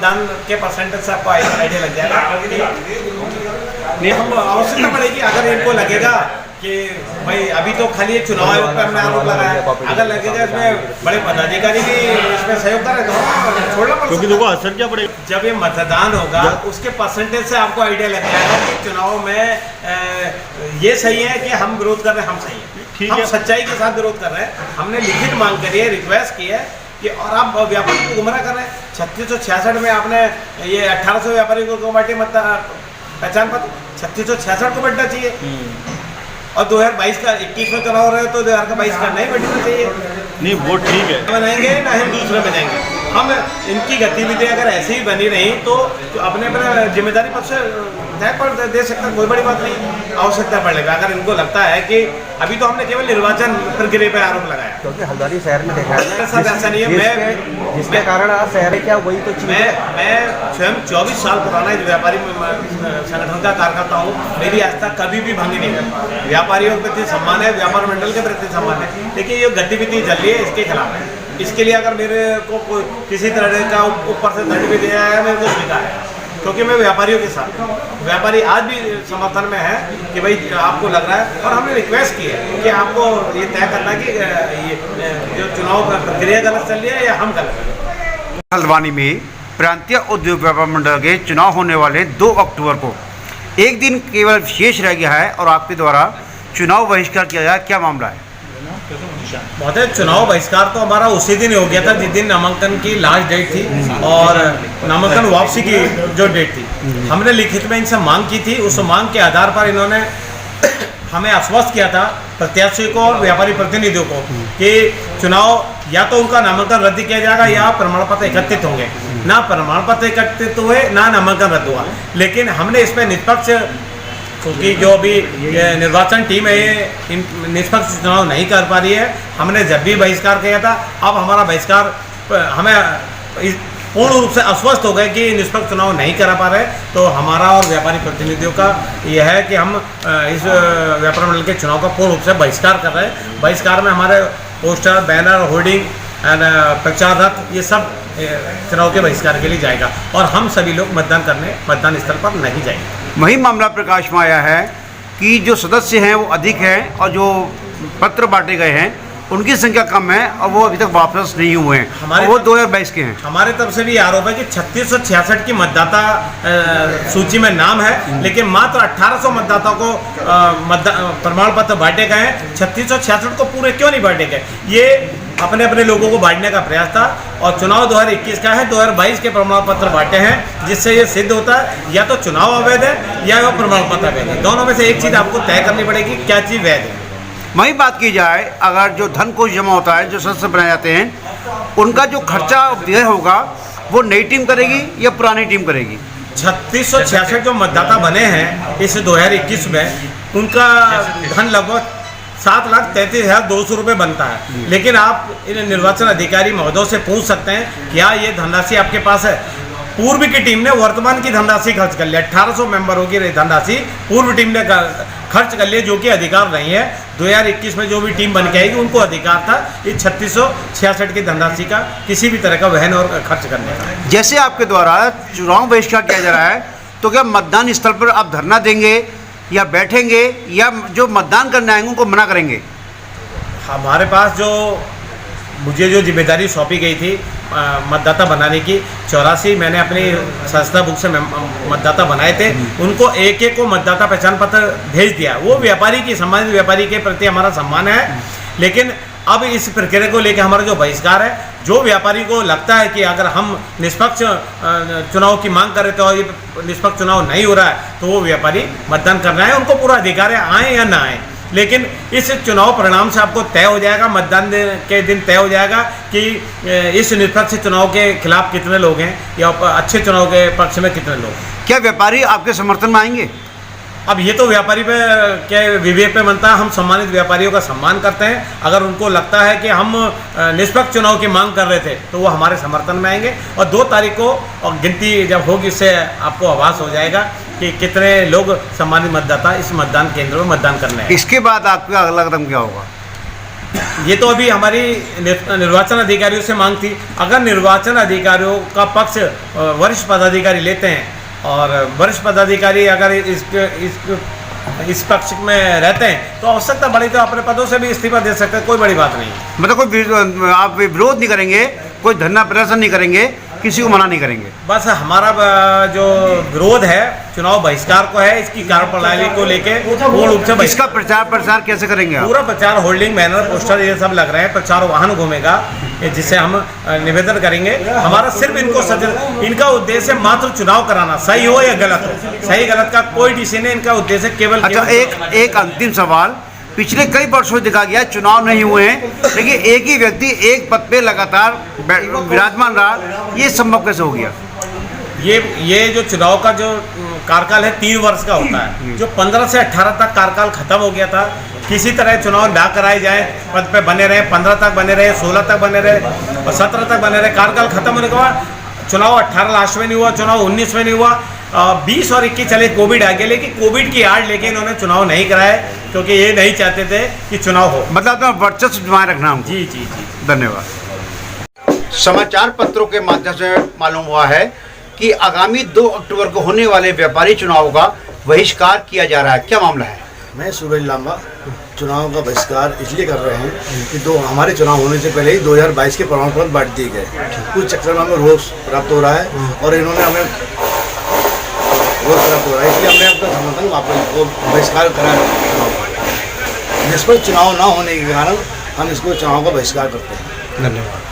मतदान के परसेंटेज से आपको आइडिया लग जाएगा। नहीं, हम आवश्यकता पड़ेगी अगर इनको लगेगा कि भाई अभी तो खाली एक चुनाव आयोग पर हमने आरोप लगाया, अगर लगेगा इसमें बड़े पदाधिकारी भी इसमें सहयोग करें तो छोड़ना पड़ेगा, क्योंकि देखो असर क्या पड़ेगा जब ये मतदान होगा उसके परसेंटेज से आपको आइडिया लग जाएगा कि चुनाव में ये सही है कि हम विरोध कर रहे हैं, हम सही है, हम सच्चाई के साथ विरोध कर रहे हैं। हमने लिखित मांग करी है, रिक्वेस्ट की है कि और आप व्यापारी को गुमराह कर रहे हैं। 3666 में आपने ये 1800 व्यापारी को बांटे पहचान पत्र, 3666 को बढ़ना चाहिए और 2022 का 21 में चुनाव रहे तो 2022 का नहीं बैठना चाहिए। नहीं वो ठीक है, बनाएंगे ना हम दूसरे में जाएंगे। हम इनकी गतिविधि अगर ऐसे ही बनी रही तो अपने अपने जिम्मेदारी पद से तय पर दे सकते हैं, कोई बड़ी बात नहीं। आवश्यकता पड़ेगा अगर इनको लगता है कि अभी तो हमने केवल निर्वाचन प्रक्रिया पे आरोप लगाया, क्योंकि हल्द्वानी शहर में देखा है सब ऐसा नहीं है। जिसके कारण आज शहर क्या वही तो मैं स्वयं 24 साल पुराना इस व्यापारी संगठन का कार्यकर्ता हूँ। मेरी आस्था कभी भी भंग नहीं है, व्यापारियों के प्रति सम्मान है, व्यापार मंडल के प्रति सम्मान है। देखिए ये गतिविधि चल रही है इसके खिलाफ है, इसके लिए अगर मेरे को किसी तरह का ऊपर से दंड भी दिया है मेरे को स्वीकार है, क्योंकि मैं व्यापारियों के साथ हूँ। व्यापारी आज भी समर्थन में है कि भाई आपको लग रहा है, और हमने रिक्वेस्ट की है कि आपको ये तय करना कि ये जो चुनाव प्रक्रिया गलत चल रही है या हम गलत है। हल्द्वानी में प्रांतीय उद्योग व्यापार मंडल के चुनाव होने वाले 2 अक्टूबर को एक दिन केवल शेष रह गया है और आपके द्वारा चुनाव बहिष्कार किया गया, क्या मामला है? महोदय, चुनाव बहिष्कार तो हमारा उसी दिन हो गया था जिस दिन नामांकन की लास्ट डेट थी और नामांकन वापसी की जो डेट थी। हमने लिखित में इनसे मांग की थी, उस मांग के आधार पर इन्होंने हमें आश्वस्त किया था प्रत्याशी को और व्यापारी प्रतिनिधियों को कि चुनाव या तो उनका नामांकन रद्द किया जाएगा या प्रमाण पत्र एकत्रित होंगे। ना प्रमाण पत्र एकत्रित हुए ना नामांकन रद्द हुआ, लेकिन हमने इस पर निष्पक्ष, क्योंकि जो अभी निर्वाचन टीम है ये निष्पक्ष चुनाव नहीं कर पा रही है, हमने जब भी बहिष्कार किया था, अब हमारा बहिष्कार हमें पूर्ण रूप से आश्वस्त हो गए कि निष्पक्ष चुनाव नहीं करा पा रहे, तो हमारा और व्यापारी प्रतिनिधियों का यह है कि हम इस व्यापार मंडल के चुनाव का पूर्ण रूप से बहिष्कार कर रहे हैं। बहिष्कार में हमारे पोस्टर, बैनर, होर्डिंग एंड प्रचार रथ ये सब चुनाव के बहिष्कार के लिए जाएगा और हम सभी लोग मतदान करने मतदान स्थल पर नहीं जाएंगे। वही मामला प्रकाश में आया है कि जो सदस्य हैं वो अधिक हैं और जो पत्र बांटे गए हैं उनकी संख्या कम है और वो अभी तक वापस नहीं हुए हैं, हमारे वो 2022 के हैं। हमारे तरफ से भी आरोप है कि 3666 की मतदाता सूची में नाम है, लेकिन मात्र 1800 मतदाताओं को प्रमाण पत्र बांटे गए हैं। 3666 को पूरे क्यों नहीं बांटे गए? ये अपने अपने लोगों को बांटने का प्रयास था और चुनाव 2021 का है, 2022 के प्रमाण पत्र बांटे हैं, जिससे ये सिद्ध होता है या तो चुनाव अवैध है या वो प्रमाण पत्र अवैध है। दोनों में से एक चीज़ आपको तय करनी पड़ेगी, क्या चीज़ वैध है। वही बात की जाए, अगर जो धन कोष जमा होता है, जो सदस्य बनाए जाते हैं, उनका जो खर्चा व्यय होगा वो नई टीम करेगी या पुरानी टीम करेगी? 3666 जो मतदाता बने हैं इस 2021 में, उनका धन लगभग 7,33,200 रुपये बनता है। लेकिन आप इन निर्वाचन अधिकारी महोदय से पूछ सकते हैं क्या ये धनराशि आपके पास है? पूर्व की टीम ने वर्तमान की धनराशि खर्च कर लिया, 1800 मेंबरों की धनराशि पूर्व टीम ने खर्च कर लिया, जो कि अधिकार नहीं है। 2021 में जो भी टीम बन के आएगी उनको अधिकार था ये 3666 की धनराशि का किसी भी तरह का वहन और खर्च करने का। जैसे आपके द्वारा चुनाव बहिष्कार किया जा रहा है, तो क्या मतदान स्थल पर आप धरना देंगे या बैठेंगे या जो मतदान करने आएंगे उनको मना करेंगे? हमारे पास जो मुझे जो जिम्मेदारी सौंपी गई थी मतदाता बनाने की, 84 मैंने अपनी संस्था बुक से मतदाता बनाए थे, उनको एक एक को मतदाता पहचान पत्र भेज दिया। वो व्यापारी की, सम्मानित व्यापारी के प्रति हमारा सम्मान है, लेकिन अब इस प्रक्रिया को लेकर हमारा जो बहिष्कार है, जो व्यापारी को लगता है कि अगर हम निष्पक्ष चुनाव की मांग कर रहे थे और ये निष्पक्ष चुनाव नहीं हो रहा है, तो वो व्यापारी मतदान करना है, उनको पूरा अधिकार है, आए या ना आए। लेकिन इस चुनाव परिणाम से आपको तय हो जाएगा, मतदान के दिन तय हो जाएगा कि इस निष्पक्ष चुनाव के खिलाफ कितने लोग हैं या अच्छे चुनाव के पक्ष में कितने लोग। क्या व्यापारी आपके समर्थन में आएंगे? अब ये तो व्यापारी पे के विवेक पे बनता है। हम सम्मानित व्यापारियों का सम्मान करते हैं, अगर उनको लगता है कि हम निष्पक्ष चुनाव की मांग कर रहे थे तो वो हमारे समर्थन में आएंगे और 2 तारीख को और गिनती जब होगी इससे आपको आभास हो जाएगा कि कितने लोग सम्मानित मतदाता इस मतदान केंद्र में मतदान करने हैं। इसके बाद आपका अगला कदम क्या होगा? ये तो अभी हमारी निर्वाचन अधिकारियों से मांग थी। अगर निर्वाचन अधिकारियों का पक्ष वरिष्ठ पदाधिकारी लेते हैं और वरिष्ठ पदाधिकारी अगर इस पक्ष में रहते हैं तो आवश्यकता बढ़ी तो अपने पदों से भी इस्तीफा दे सकते हैं, कोई बड़ी बात नहीं। मतलब कोई आप विरोध नहीं करेंगे, कोई धरना प्रदर्शन नहीं करेंगे, किसी को मना नहीं करेंगे? बस हमारा जो विरोध है चुनाव बहिष्कार को है, इसकी कार्यप्रणाली को लेके पूर्ण रूप से इसका प्रचार प्रसार कैसे करेंगे आप? पूरा प्रचार, होल्डिंग, बैनर, पोस्टर ये सब लग रहे हैं, प्रचार वाहन घूमेगा, जिससे हम निवेदन करेंगे। हमारा सिर्फ इनका उद्देश्य मात्र चुनाव कराना, सही हो या गलत हो, सही गलत का कोई डिसीजन नहीं, इनका उद्देश्य केवल। अच्छा, एक अंतिम सवाल। पिछले कई वर्षों से देखा गया चुनाव नहीं हुए हैं, लेकिन एक ही व्यक्ति एक पद पे लगातार विराजमान रहा, ये संभव कैसे हो गया? ये जो चुनाव का जो कार्यकाल है 3 वर्ष का होता है, जो 15 से 18 तक कार्यकाल खत्म हो गया था। किसी तरह चुनाव ना कराए जाए, पद पे बने रहे, 15 तक बने रहे, 16 तक बने रहे और 17 तक बने रहे। कार्यकाल खत्म होने के बाद चुनाव 18 लास्ट में नहीं हुआ, चुनाव 19 में नहीं हुआ, 20 और 21 चले, कोविड आ गया, लेकिन कोविड की आड़ लेके इन्होंने चुनाव नहीं कराए क्योंकि ये नहीं चाहते थे कि चुनाव हो। मतलब अपना वर्चस्व जमाए रखना हमको। जी जी जी, धन्यवाद। समाचार पत्रों के माध्यम से मालूम हुआ है कि आगामी 2 अक्टूबर को होने वाले व्यापारी चुनाव का बहिष्कार किया जा रहा है, क्या मामला है? मैं सूरज लांबा चुनाव का बहिष्कार इसलिए कर रहे हैं कि हमारे चुनाव होने से पहले ही 2022 के प्रमाण पत्र बांट दिए गए, कुछ चक्कर में हमें रोष प्राप्त हो रहा है और इन्होंने हमें रोष प्राप्त हो रहा है, इसलिए हमने अपना समर्थन वापस बहिष्कार करा है, जिस पर चुनाव ना होने के कारण हम इसको चुनाव का बहिष्कार करते हैं। धन्यवाद।